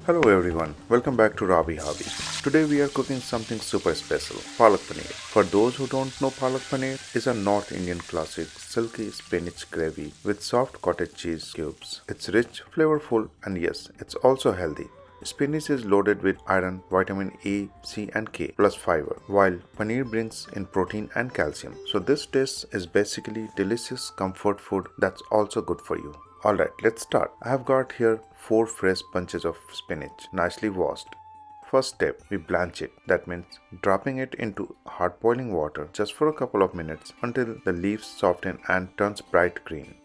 Hello everyone, welcome back to Robby Hobby. Today we are cooking something super special, Palak Paneer. For those who don't know, Palak Paneer is a North Indian classic silky spinach gravy with soft cottage cheese cubes. It's rich, flavorful, and yes, it's also healthy. Spinach is loaded with iron, vitamin A, C and K plus fiber, while paneer brings in protein and calcium. So this dish is basically delicious comfort food that's also good for you. Alright, let's start. I have got here 4 fresh bunches of spinach, nicely washed. First step, we blanch it. That means dropping it into hot boiling water just for a couple of minutes until the leaves soften and turns bright green.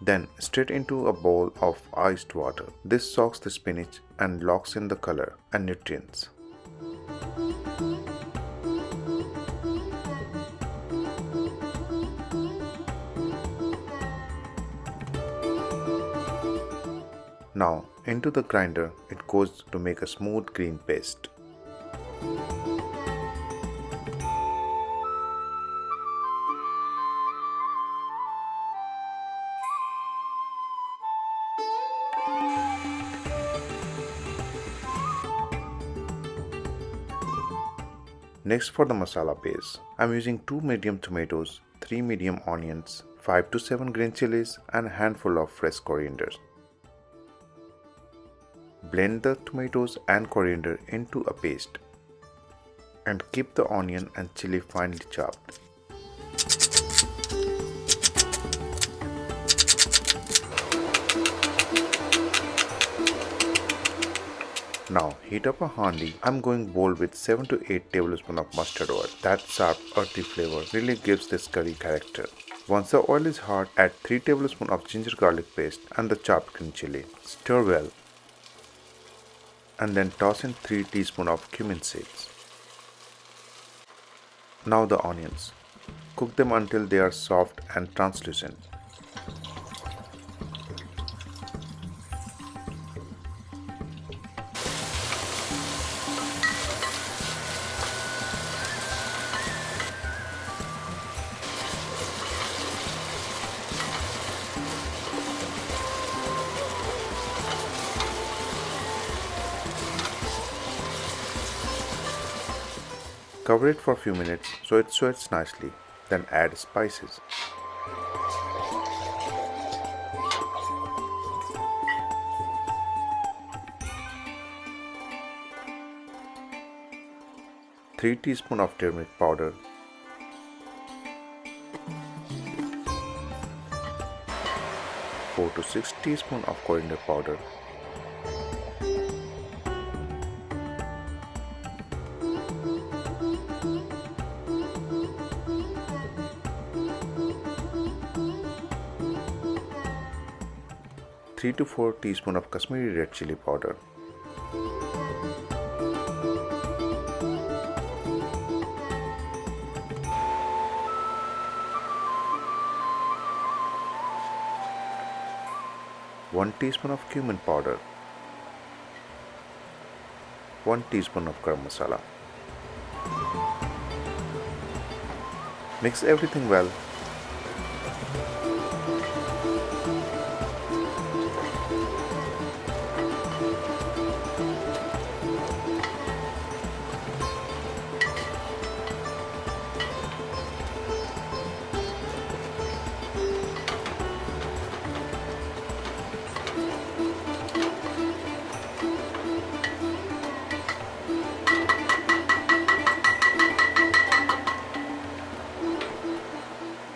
Then straight into a bowl of iced water. This soaks the spinach and locks in the color and nutrients. Now into the grinder it goes to make a smooth green paste. Next for the masala base, I am using 2 medium tomatoes, 3 medium onions, 5 to 7 green chilies and a handful of fresh coriander. Blend the tomatoes and coriander into a paste and keep the onion and chili finely chopped. Now heat up a handi. I'm going bowl with 7 to 8 tablespoons of mustard oil. That sharp earthy flavor really gives this curry character. Once the oil is hot, add 3 tablespoons of ginger garlic paste and the chopped green chili. Stir well and then toss in 3 teaspoons of cumin seeds. Now the onions. Cook them until they are soft and translucent. Cover it for a few minutes so it sweats nicely, then add spices. Three teaspoons of turmeric powder, 4 to 6 teaspoons of coriander powder, Three to 4 teaspoons of Kashmiri red chili powder, one teaspoon of cumin powder, 1 teaspoon of garam masala. Mix everything well.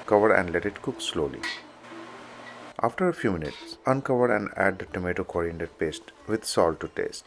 Cover and let it cook slowly. After a few minutes, uncover and add the tomato coriander paste with salt to taste.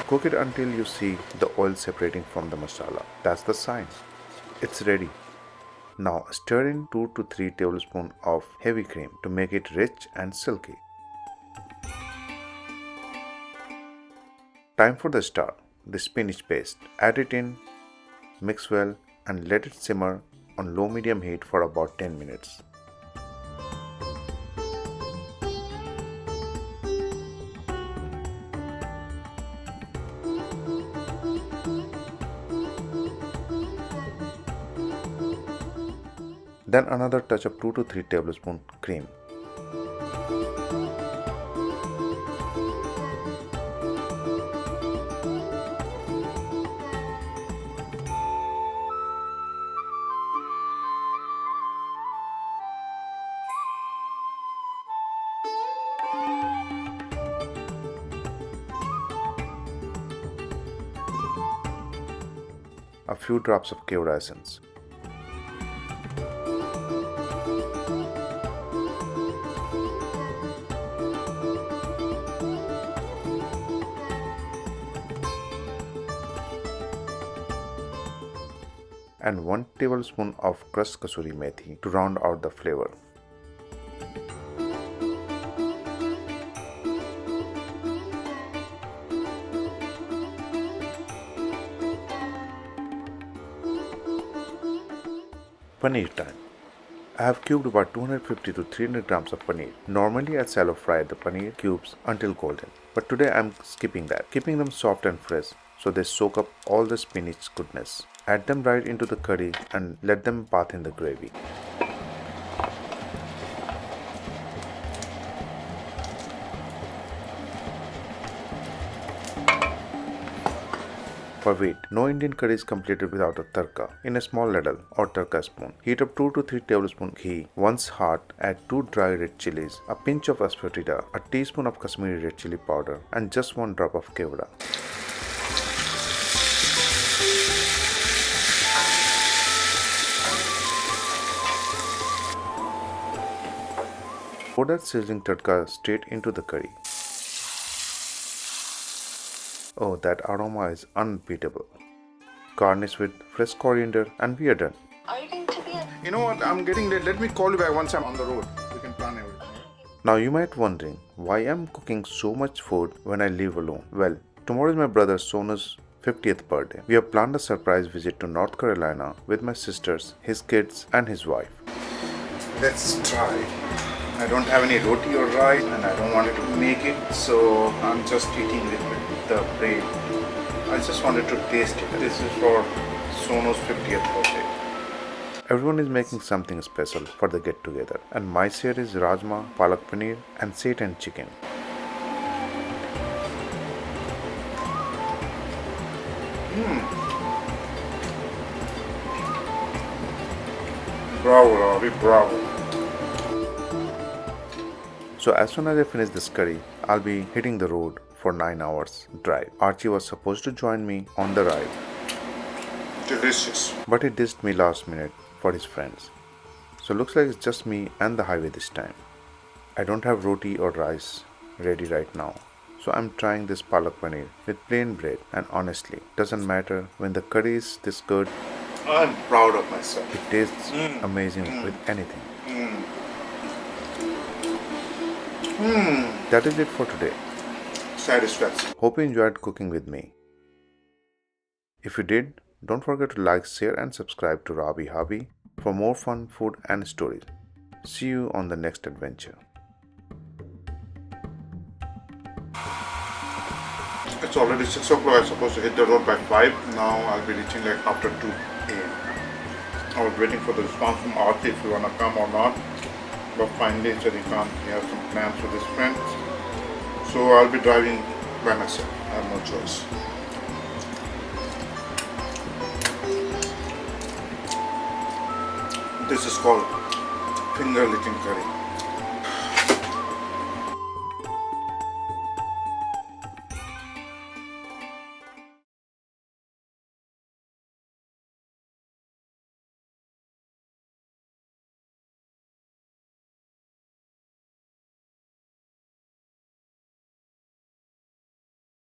Cook it until you see the oil separating from the masala. That's the sign. It's ready. Now stir in 2 to 3 tablespoons of heavy cream to make it rich and silky. Time for the star, the spinach paste. Add it in, mix well and let it simmer on low-medium heat for about 10 minutes. Then another touch of 2 to 3 tablespoons cream. A few drops of kevra essence. And 1 tablespoon of crushed kasuri methi to round out the flavor. Paneer time. I have cubed about 250 to 300 grams of paneer. Normally I shallow fry the paneer cubes until golden, but today I am skipping that, keeping them soft and fresh so they soak up all the spinach goodness. Add them right into the curry and let them bath in the gravy. For weight, no Indian curry is completed without a tadka. In a small ladle or tadka spoon, heat up 2 to 3 tablespoons ghee. Once hot, add 2 dry red chilies, a pinch of asafoetida, a teaspoon of Kashmiri red chili powder, and just 1 drop of kevra. Pour that sizzling tadka straight into the curry. Oh, that aroma is unbeatable. Garnish with fresh coriander and we are done. Are you going to be You know what? I'm getting late. Let me call you back once I'm on the road. We can plan everything. Now you might wondering why I'm cooking so much food when I live alone. Well, tomorrow is my brother Sonu's 50th birthday. We have planned a surprise visit to North Carolina with my sisters, his kids and his wife. Let's try. I don't have any roti or rice and I don't want to make it, so I'm just eating with the bread. I just wanted to taste it. This is for Sonu's 50th birthday. Everyone is making something special for the get together and my share is rajma, palak paneer and seitan chicken. Bravo, Robby, bravo. So as soon as I finish this curry, I'll be hitting the road for 9 hours drive. Archie was supposed to join me on the ride, Delicious. but he ditched me last minute for his friends. So looks like it's just me and the highway this time. I don't have roti or rice ready right now. So I'm trying this palak paneer with plain bread and honestly, doesn't matter when the curry is this good, I'm proud of myself. it tastes amazing with anything. That is it for today. Satisfaction. Hope you enjoyed cooking with me. If you did, don't forget to like, share and subscribe to Robby Hobby for more fun food and stories. See you on the next adventure. It's already 6 o'clock. I'm supposed to hit the road by 5. Now I'll be reaching like after 2 a.m. I was waiting for the response from Archie if you want to come or not. But finally he said he can't. He has some plans with his friends. So I'll be driving by myself. I have no choice. This is called finger licking curry.